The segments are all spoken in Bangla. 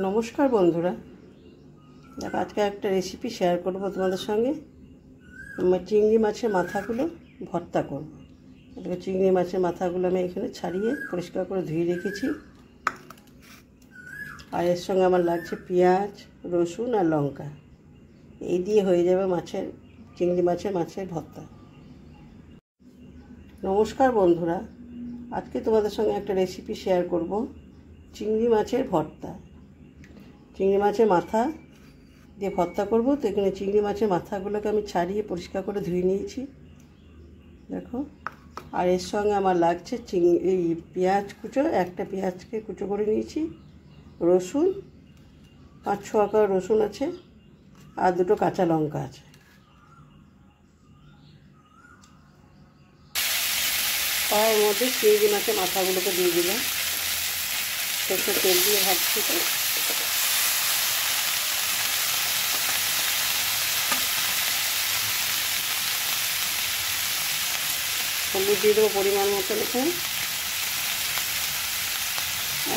নমস্কার বন্ধুরা, দেখো আজকে একটা রেসিপি শেয়ার করব তোমাদের সঙ্গে। চিংড়ি মাছের মাথাগুলো ভর্তা করব। এটাকে চিংড়ি মাছের মাথাগুলো আমি এখানে ছাড়িয়ে পরিষ্কার করে ধুয়ে রেখেছি। আর এর সঙ্গে আমার লাগছে পেঁয়াজ, রসুন আর লঙ্কা। এই দিয়ে হয়ে যাবে চিংড়ি মাছের ভর্তা। নমস্কার বন্ধুরা, আজকে তোমাদের সঙ্গে একটা রেসিপি শেয়ার করব, চিংড়ি মাছের ভর্তা। চিংড়ি মাছের মাথা দিয়ে ভর্তা করব। তো এখানে চিংড়ি মাছের মাথাগুলোকে আমি ছাড়িয়ে পরিষ্কার করে ধুয়ে নিয়েছি, দেখো। আর এর সঙ্গে আমার লাগছে এই পেঁয়াজ কুচো, একটা পেঁয়াজকে কুচো করে নিয়েছি, রসুন 5-6 আকার রসুন আছে, আর 2টো কাঁচা লঙ্কা আছে। কড়াইয়ের মধ্যে চিংড়ি মাছের মাথাগুলোকে দিয়ে দিলাম, সরষের তেল দিয়ে ভাজছি। তো হলুদ দিয়ে দেবো পরিমাণ মতো এখানে,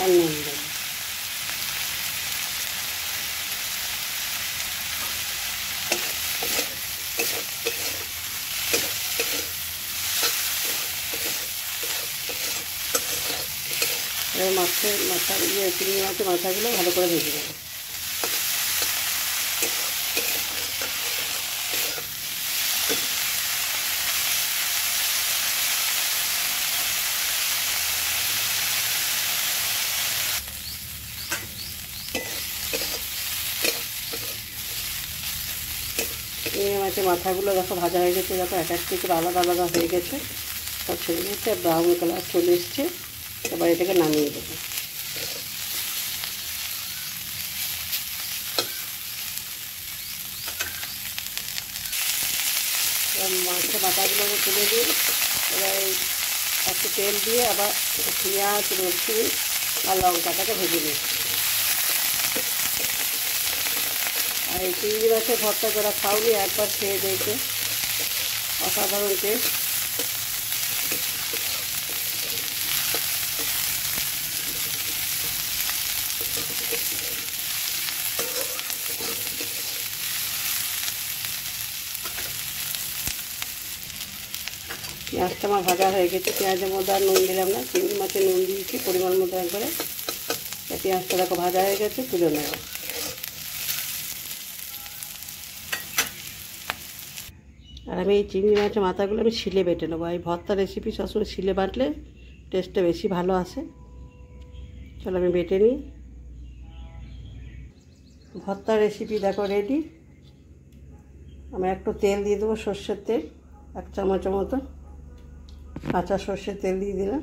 আর নুন দেবো। এবার চিংড়ি মাছের মাথাগুলো ভালো করে ভেজে দেবো। চিংড়ি মাছের মাথাগুলো দেখো ভাজা হয়ে গেছে, দেখো এক একটি করে আলাদা আলাদা হয়ে গেছে, সব ছেড়ে গেছে, ব্রাউন কালার চলে এসছে। এবার এটাকে নামিয়ে দেবো। মাছের মাথাগুলোকে তুলে দিই। এবার একটু তেল দিয়ে আবার পেঁয়াজ, রসুন আর লঙ্কাটাকে ভেজে নিই। আর এই চিংড়ি মাছের ভর্তা যারা খাওনি একবার খেয়ে দেখবে, অসাধারণ টেস্ট। পেঁয়াজটা আমার ভাজা হয়ে গেছে, পেঁয়াজের মধ্যে আর নুন দিলাম না, চিংড়ি মাছে নুন দিয়েছি পরিমাণ মতো একবারে। পেঁয়াজটা দেখো ভাজা হয়ে গেছে, তুলে নেব। আর আমি এই চিংড়ি মাছের মাথাগুলো আমি শিলে বেটে নেবো। এই ভর্তা রেসিপি সবসময় শিলে বাটলে টেস্টটা বেশি ভালো আসে। চলো আমি বেটে নিই। ভর্তার রেসিপি দেখো রেডি। আমি একটু তেল দিয়ে দেবো, সর্ষের তেল 1 চামচের মতো, কাঁচা সর্ষের তেল দিয়ে দিলাম।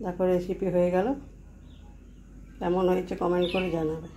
দেখো রেসিপি হয়ে গেল। কেমন হয়েছে কমেন্ট করে জানাবে।